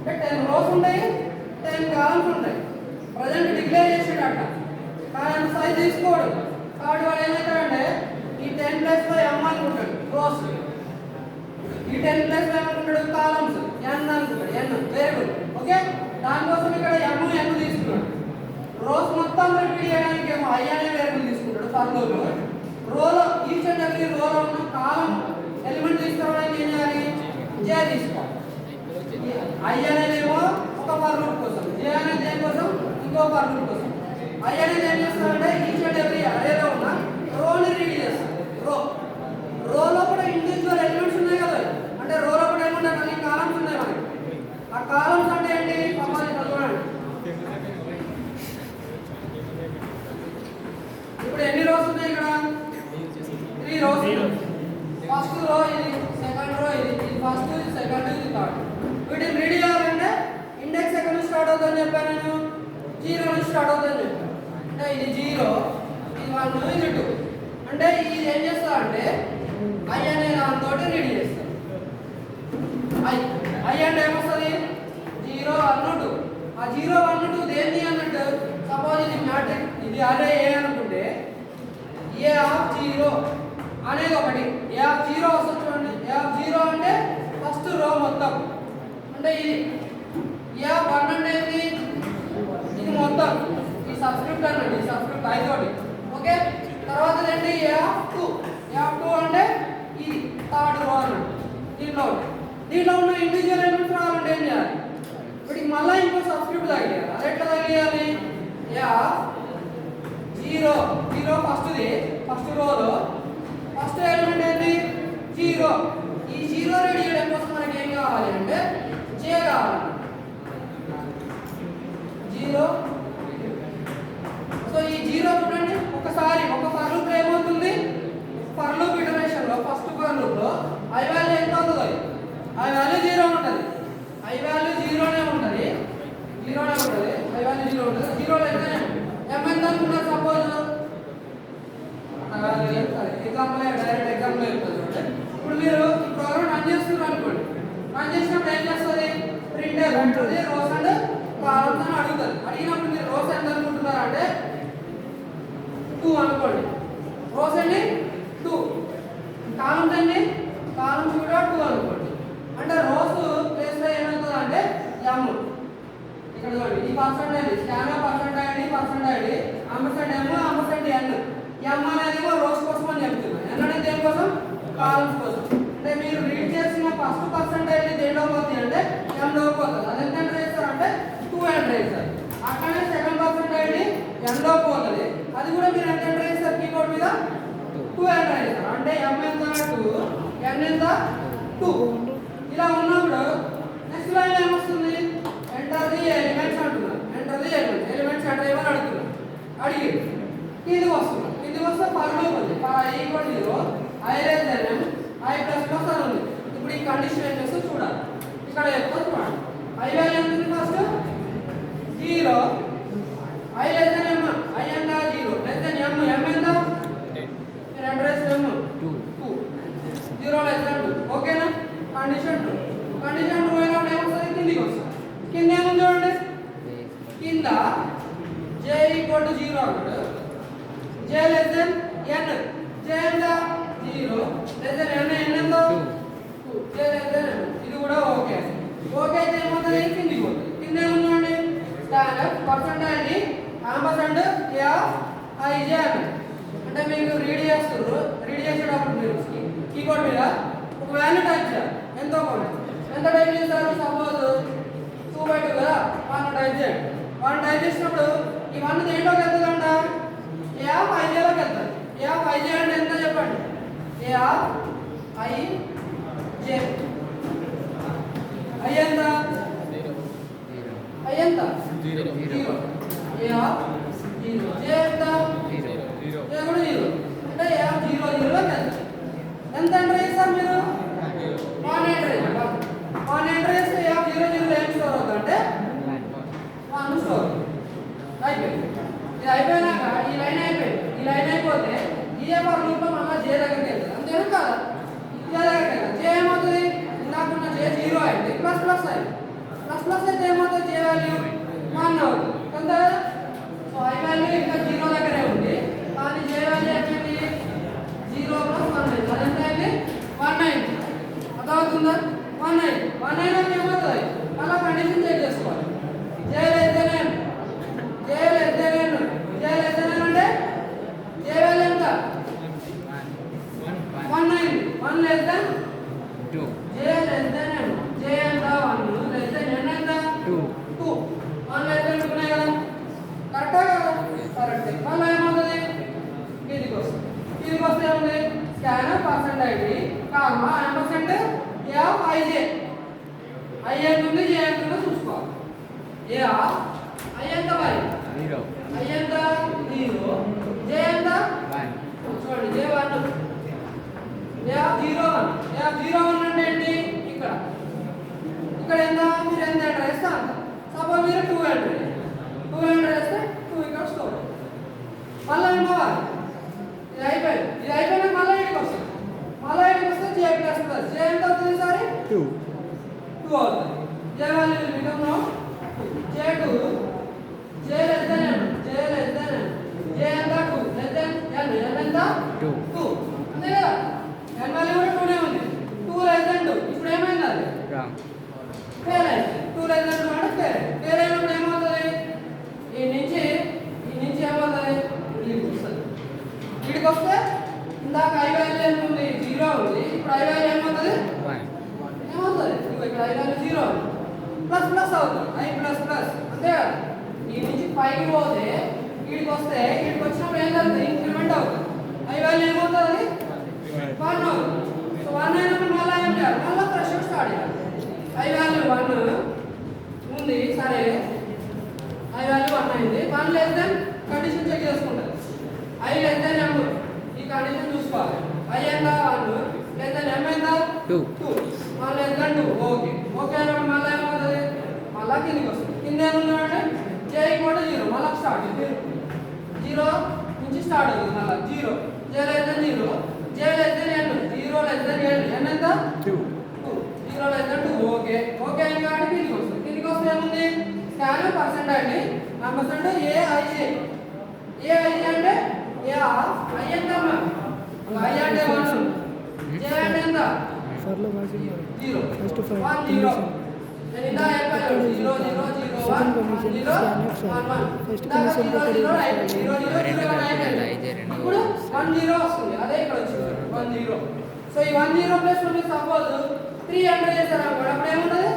అంటే 10 రోస్ ఉంటాయి, 10 కాలమ్స్ ఉంటాయి. ప్రజెంట్ డిక్లేర్ చేసాడట, కానీ అంత సైజ్ తీసుకోడు. కాబట్టి వాడు ఏమవుతాడంటే ఈ 10 ప్లస్ బై m అనుకుంటాడు రోస్, ఈ 10 ప్లస్ బై అనుకుంటాడు కాలమ్స్ n అనుకుంటాడు, n వేరియబుల్. ఓకే, దానికోసం ఇక్కడ m తీసుకున్నాడు. రోస్ మొత్తం రిపీట్ చేయడానికి ఏమో i అనే వేరియబుల్ తీసుకుంటాడు ఫర్ లూప్. రోలో ఈచ్ అండ్ ఎవ్రీ రోలో ఉన్న కాలం ఎలిమెంట్ తీసుకోవడానికి ఏం చేయాలి, j తీసుకోవాలి. i అనేదేమో ఒక ఫర్ లూప్ కోసం, j అనేది దేనికోసం, ఇంకో ఫర్ లూప్ కోసం. i అనేది ఏం చేస్తారంటే ఈచ్ అండ్ ఎవ్రీ అరేలో ఉన్న రోని రీడ్ చేస్తారు. రోలో కూడా ఇండివిజువల్ ఎలిమెంట్స్ ఉన్నాయి కదా, అంటే రోలో కూడా ఏముంటాయి, మళ్ళీ కాలమ్స్ ఉన్నాయి మనకి. ఆ కాలమ్స్ అంటే ఏంటి, చూడండి ఇప్పుడు ఎన్ని రోస్ ఉన్నాయి ఇక్కడ, 3 రోస్. ఫస్ట్ రో ఇది, సెకండ్ రో ఇది, ఫస్ట్ ఇది, సెకండ్ ఇది, థర్డ్. వీటిని రీడ్ చేయాలంటే ఇండెక్స్ ఎక్కడ నుంచి స్టార్ట్ అవుతుందని చెప్పాను నేను, 0 నుంచి స్టార్ట్ అవుతుందని చెప్పాను. అంటే ఇది 0, ఇది 1, ఇది 2. అంటే ఇది ఏం చేస్తా అంటే i అనే దాంతో రీడ్ చేస్తాం. i అంటే ఏమొస్తుంది, 0, 1, 2. ఆ 0, 1, 2 దేన్ని అన్నట్టు, సపోజ్ ఇది మ్యాట్రిక్స్, ఇది అరే ఏ అనుకుంటే a ఆఫ్ 0 అనేది ఒకటి, a ఆఫ్ 0 వస్తుంది చూడండి. a ఆఫ్ 0 అంటే ఫస్ట్ రో మొత్తం, అంటే ఇది. a ఆఫ్ 1 అంటే ఏంటి, ఇది మొత్తం, ఈ సబ్స్క్రిప్ట్ అన్నది, ఈ సబ్స్క్రిప్ట్ i తోటి. ఓకే, తర్వాత ఏంటి, a ఆఫ్ 2. a ఆఫ్ 2 అంటే ఇది థర్డ్ రో అన్నట్టు. దీంట్లో ఉన్న ఇండివిజువల్ ఎలిమెంట్స్ రావాలంటే ఏం చేయాలి, వీటికి మళ్ళీ ఇంకో సబ్స్క్రిప్ట్ తగిలియాలి. అది ఎట్లా తగిలియాలి, a ఆఫ్ 0 ఫస్ట్ది, ఫస్ట్ రోలో ఫస్ట్ ఎలిమెంట్ ఏంటి, 0. ఈ 0 రెడీ చేయడం కోసం మనకి ఏం కావాలి అంటే j కావాలి, 0. సో ఈ 0 చూడండి ఒకసారి ఒక ఫర్ లూప్ ఏమవుతుంది, ఫర్ లూప్ ఇటరేషన్ లో ఫస్ట్ ఫర్ లూప్ లో i వాల్యూ ఎంత అవుతుంది, i వాల్యూ 0 ఉంటుంది, i వాల్యూ 0నే ఉంటుంది, i వాల్యూ 0 ఉంటుంది. 0 లెక్కనే m ఎంత అనుకున్నారు, సపోజ్ ఎగ్జాంపుల్ డైరెక్ట్ ఎగ్జాంపుల్ చెప్తాను. ఇప్పుడు మీరు ఈ ప్రోగ్రామ్ రన్ చేస్తున్నారు అనుకోండి, రన్ చేసినప్పుడు ఏం చేస్తుంది, ప్రింటర్ ఉంటుంది, రోస్ అండ్ కాలమ్స్ అని అడుగుతుంది. అడిగినప్పుడు మీరు రోస్ ఎంత అనుకుంటున్నారు అంటే 2 అనుకోండి, రోస్ అండి 2, కాలమ్స్ అండి కాలమ్స్ కూడా 2 అనుకోండి. అంటే రోస్ ప్లేస్ లో ఏమవుతుంది అంటే m. ఇక్కడ చూడండి ఈ percentage scan percentage ampersand m ampersand n. m అనేది రోస్ కోసం అని చెప్తున్నాను, n అనేది దేనికోసం, కాలమ్స్ కోసం. అంటే మీరు రీడ్ చేసిన ఫస్ట్ పర్సెంటేజ్ దేంట్లో పోతుంది అంటే m లో పోతుంది. అది ఎంత ఎంటర్ చేస్తారంటే 2 ఎంటర్ చేస్తారు. అట్లానే సెకండ్ పర్సెంటేజ్ n లో పోతుంది, అది కూడా మీరు ఎంత ఎంటర్ చేస్తారు, కీబోర్డ్ మీద 2 ఎంటర్ చేస్తారు. అంటే m ఎంత 2, n ఎంత 2. ఇలా ఉన్నప్పుడు నెక్స్ట్ లైన్ ఏమొస్తుంది, ఎంటర్ ది ఎలిమెంట్స్ అంటున్నారు. ఎంటర్ ది ఎలిమెంట్స్ ఎంటర్ చేయమని అడుగుతున్నారు. అడిగి కిందికి వస్తున్నారు, కిందికి వస్తే ఫర్ లూప్ ఉంది, for i equal 0, i less than m, i plus plus అని ఉంది. ఇప్పుడు ఈ కండిషన్ ఏం చేస్తే చూడాలి, ఇక్కడ చెప్తా చూడండి. i వాల్యూ ఎంత ఉంది, first 0, i less than m, i ఎంత 0, less than m, m ఎంత మీరు ఎంటర్ చేస్తే m 2, 0 less than 2. ఓకేనా, కండిషన్ 2. కండిషన్ 2 అయినప్పుడు ఏమొస్తుంది, కిందికి వస్తుంది. కింద ఏముంది చూడండి, కింద j ఈక్వల్ టు 0 అన్నాడు, j less than n, j ఎంత 0, less than n, n ఎంత 2, j less than n. ఇది కూడా ఓకే. ఓకే అయితే ఏమవుతుంది, కిందికి పోతుంది. కింద ఏముంది చూడండి, standard percentage ampersand a of i j అని. అంటే మీకు రీడ్ చేస్తారు, రీడ్ చేసేటప్పుడు మీరు కీబోర్డ్ మీద ఒక వాల్యూ టైప్ చేయాలి, ఎంతో కూడా ఎంత టైప్ చేస్తారు, సపోజ్ 2/2 కదా, 1 టైప్ చేయండి. 1 టైప్ చేసినప్పుడు ఈ 1 దేంట్లోకి వెళ్తుందంట, a ఆఫ్ i j లోకి వెళ్తుంది. a ఆఫ్ i j అంటే ఎంత చెప్పండి, a of i j, i ఎంత 0, a ఆఫ్ 0, j ఎంత 0, j కూడా 0. అంటే a ఆఫ్ 0 0 లోకి వెళ్తుంది. ఎంత ఎంటర్ చేస్తారు మీరు, 1 ఎంటర్ చేయాలి. 1 ఎంటర్ చేస్తే a ఆఫ్ 0 0 ఏం స్టోర్ అవుతుందంటే 1 స్టోర్ అయిపోయింది. ఇది అయిపోయినాక ఈ లైన్ అయిపోయింది, ఈ లైన్ అయిపోతే ఇదే ఫర్ లూప్ లో మళ్ళీ j దగ్గరికి వెళ్తుంది. అంతేనా కాదా, j దగ్గరికి వెళ్తుంది. j ఏమవుతుంది, ఇందాకున్న j 0 అయింది, ప్లస్ ప్లస్ అయింది, ప్లస్ ప్లస్ అయితే ఏమవుతుంది జే వాల్యూ 1 అవుతుంది కొంత. సో ఐ వాల్యూ ఇంకా 0 దగ్గరే ఉంది కానీ జే వాల్యూ ఏమైంది 0 ప్లస్ 1 అయింది. అదెంత అయింది 1 అయింది. అర్థమవుతుందా 1 అయింది. 1 అయినాక ఏమవుతుంది మళ్ళీ కండిషన్ చెక్ చేసుకోవాలి. జే less than n J less than n J less than n అంటే జే వాల్యూ ఎంత 1 అయింది. 1 less than 2 J less than n J ఎంత 1 లెస్ దెన్ n ఎంత 2 1 లెస్ దెన్ 2 ఉన్నాయి కదా కరెక్టా కదా కరెక్ట్. మళ్ళీ ఏమవుతుంది కిందికి వస్తుంది. కిందికి వస్తే ఏముంది scanner percent ID comma ampersand A of IJ I ఎంత ఉంది జే ఎంత ఉందో చూసుకోవాలి. ఏ ఆఫ్ ఐ ఎంత బై 0 ఐ ఎంత 0 జే ఎంత 1 చూడండి జే 1 ఏ ఆఫ్ 0 1 ఏ ఆఫ్ 0 1 అంటే ఏంటి ఇక్కడ ఇక్కడ ఎంత మీరు ఎంత ఎంటర్ చేస్తే అంత. సపోజ్ మీరు 2 ఎంటర్ 2 ఎంటర్ చేస్తే 2 ఇక్కడ స్టోర్. మళ్ళీ ఏమవ్వాలి ఇది అయిపోయింది. ఇది అయిపోయినాక మళ్ళీ ఇక్కడికి వస్తుంది. మళ్ళీ ఇక్కడికి వస్తే జే ప్లస్ ప్లస్ జే ఎంత అవుతుంది ఈసారి 2 అవుతుంది. J value will become now J 2 J less than n J less than n J ఎంత 2 లెస్ దెన్ n n ఎంత 2 అంతే కదా. n వాల్యూ కూడా 2 నే ఉంది. 2 లెస్ దెన్ 2 ఇప్పుడు ఏమైంది అది ఫెయిల్ అయింది. 2 లెస్ దెన్ 2 అంటే ఫెయిల్ అయినప్పుడు ఏమవుతుంది ఈ నుంచి ఏమవుతుంది ఇక్కడికి వస్తుంది. ఇక్కడికి వస్తే ఇందాక ఐ వాల్యూ ఎంత ఉంది 0 ఉంది. ఇప్పుడు ఐ వాల్యూ ఏమవుతుంది 1 ఏమవుతుంది ఇక్కడ ఐ వాల్యూ 0 ప్లస్ ప్లస్ అవుతుంది ఐ ప్లస్ ప్లస్ అంతే కదా. ఈ నుంచి పైకి పోతే ఇక్కడికి వస్తే ఇక్కడికి వచ్చినప్పుడు ఏం జరుగుతుంది ఇంక్రిమెంట్ అవుతుంది. ఐ వాల్యూ ఏమవుతుంది 1 అవుతుంది. సో 1 అయినప్పుడు మళ్ళీ ఏం చేయాలి మళ్ళీ ఫ్రెష్ స్టార్ట్ చేయాలి. ఐ వాల్యూ 1 ఉంది సరే ఐ వాల్యూ 1 అయింది. 1 లెస్ దెన్ కండిషన్ చెక్ చేసుకుంటారు. ఐ లెస్ దెన్ m ఈ కండిషన్ చూసుకోవాలి. ఐ ఎంత 1 లెస్ దెన్ m ఎంత 2 1 లెస్ దెన్ 2 ఓకే ఓకే అన్నప్పుడు మళ్ళీ ఏమవుతుంది మళ్ళీ కిందికి వస్తుంది. కింద ఏముందంటే జే ఈక్వల్ టు 0 మళ్ళీ స్టార్ట్ 0 నుంచి స్టార్ట్ అవుతుంది. మళ్ళీ 0 J less than 0 J less than n 0 less than n ఎంత 2 0 లెస్ దెన్ 2 ఓకే ఓకే ఇంకా కిందికి వస్తుంది. కిందికి వస్తే ఏముంది స్కాన్ పర్సెంట్ అండి పర్సెంట్ ఏ ఐజే అంటే ఏ ఆఫ్ ఐ ఎంత ఐ అంటే 1 జే అంటే ఎంత ఫర్లో వాసి 0 ఫస్ట్ ఫర్ 1 0 నేను ఇందా చెప్పాను 0 0 0 సెకండ్ 1 కండిషన్ 0 స్కాన్ 1 1 ఫస్ట్ ఇందాక కండిషన్ 0 పక్కన 0 అయిపోయింది 0 0 0 అయిపోయింది. ఇప్పుడు 1 0 వస్తుంది అదే ఇక్కడ వచ్చింది 1 0. సో ఈ 1 0 ప్లస్ మీరు సపోజ్ 3 ఎంటర్ చేశారు అనుకోండి అప్పుడు ఏముంటది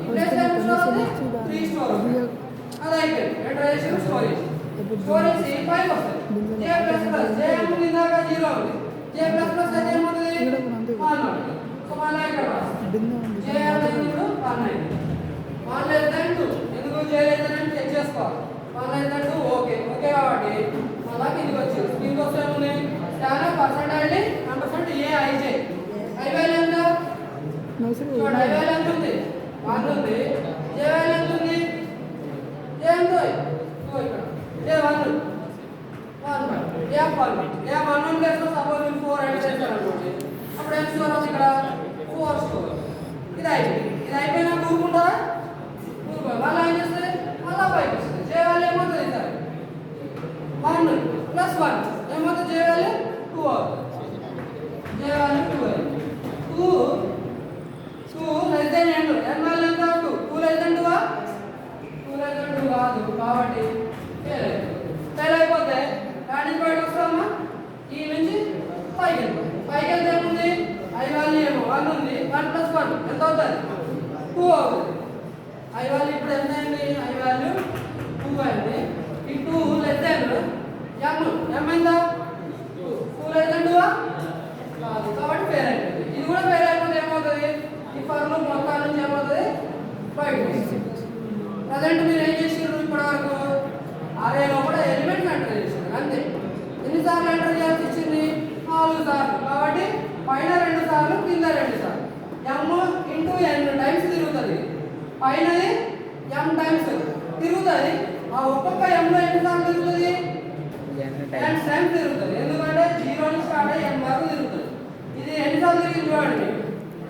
ఈ ప్లేస్ ఏం స్టోర్ అవుతుంది 3 స్టోర్ అవుతుంది. అది అయిపోయింది ఎంటర్ చేసి స్టోరేజ్ స్టోరేజ్ 5 వస్తుంది. జే ప్లస్ ప్లస్ జే ఏముంది ఇందాక 0 ఉంది. జే ప్లస్ ప్లస్ అయితే ఏముంది 1 అవుతుంది. సో మళ్ళీ ఇక్కడ జే అనేది ఇప్పుడు 1 అయింది. 1 లెస్ దెన్ 2 ఎందుకు జే లెస్ దెన్ చెక్ చేసుకోవాలి. 1 లెస్ దెన్ 2 ఓకే ఓకే కాబట్టి మళ్ళీ కిందికి వచ్చింది. కిందికి వస్తే ఏముంది scanner percent ID percent A IJ I value ఎంత చూడండి ఐ వాల్యూ ఎంత ఉంది 1 ఉంది. జే వాల్యూ ఎంత ఉంది జే ఎంత ఇక్కడ జే 1 ఏ 1 ప్లస్ సపోజ్ 4 ఎంటర్ చేశారు అనుకోండి అప్పుడు ఏం స్టోర్ అవుతుంది ఇక్కడ 4 స్టోర్. ఇది అయిపోయినా ఊరుకుంటారా ఊరుకో మళ్ళీ ఏం చేస్తుంది మళ్ళీ పైకి వస్తుంది. జే వాల్యూ ఏమవుతుంది సార్ 1 ప్లస్ 1 ఏమవుతుంది జే వాల్యూ 2 అవుతుంది. జే వాల్యూ 2 అయింది. 2 లెస్ దెన్ n వాల్యూ ఎంత 2 లెస్ దెన్ 2 2 లెస్ దెన్ 2 కాదు కాబట్టి ఫెయిల్ అయిపోతే దానికి బయట వస్తామా ఈ నుంచి పైకి వెళ్తే ఏముంది ఐ వాల్యూ ఏమో 1 ఉంది. 1 ప్లస్ 1 ఎంత అవుతుంది 2 అవుతుంది. ఐ వాల్యూ ఇప్పుడు ఎంత అయింది ఐ వాల్యూ 2 అయింది. ఈ 2 లెస్ దెన్ m ఎంత 2 లెస్ దెన్ 2 కాదు కాబట్టి ఫెయిల్ అయిపోతుంది. ఇది కూడా ఫెయిల్ అయిపోతే ఏమవుతుంది ఈ ఫర్ లూప్ మొత్తం నుంచి ఏమవుతుంది బయటకు వస్తుంది. ప్రజెంట్ మీరు ఏం చేసారు ఇప్పటివరకు అరేలో కూడా ఎలిమెంట్ ఎంటర్ చేశారు అంతే. ఎన్నిసార్లు ఎంటర్ చేయాల్సి ఇచ్చింది 4 సార్లు కాబట్టి పైన 2 సార్లు కింద 2 సార్లు m ఇంటూ n టైమ్స్ తిరుగుతుంది. పైనది m టైమ్స్ తిరుగుతుంది. ఆ ఒక్కొక్క m లో ఎన్నిసార్లు తిరుగుతుంది n టైమ్స్ తిరుగుతుంది. ఎందుకంటే 0 నుంచి స్టార్ట్ అయ్యి n వరకు తిరుగుతుంది. ఇది ఎన్నిసార్లు తిరిగింది చూడండి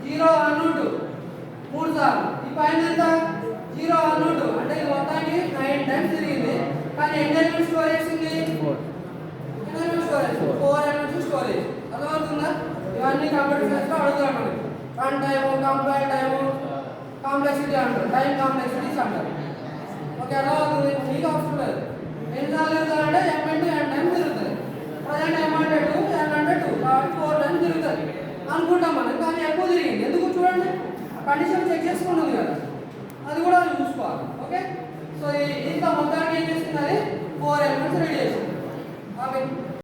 0 1 2 3 సార్లు. ఈ పైన ఎంత ఎలిమెంట్స్ స్టోర్ చేసింది 4. ఎలిమెంట్స్ స్టోరేజ్ 4 ఎలిమెంట్స్ స్టోరేజ్ అర్థమవుతుందా ఇవన్నీ కంప్యూటర్ సైన్స్ లో అడుగుతారు మనకి run time compile time complexity అంటారు టైం కాంప్లెక్సిటీస్ అంటారు ఓకే అర్థమవుతుంది మీకు అవసరం లేదు ఎన్నిసార్లు తిరుగుతారంటే m ఇంటూ n టైం తిరుగుతుంది ప్రజెంట్ m అంటే 2 n అంటే 2 కాబట్టి 4 టైం తిరుగుతుంది అనుకుంటాం మనం కానీ ఎక్కువ తిరిగింది ఎందుకు చూడండి కండిషన్ చెక్ చేసుకుంటుంది కదా అది కూడా చూసుకోవాలి ఓకే సో ఇంత మొత్తానికి ఏం చేసింది అది 4 ఎలిమెంట్స్ రెడీ చేసింది ఓకే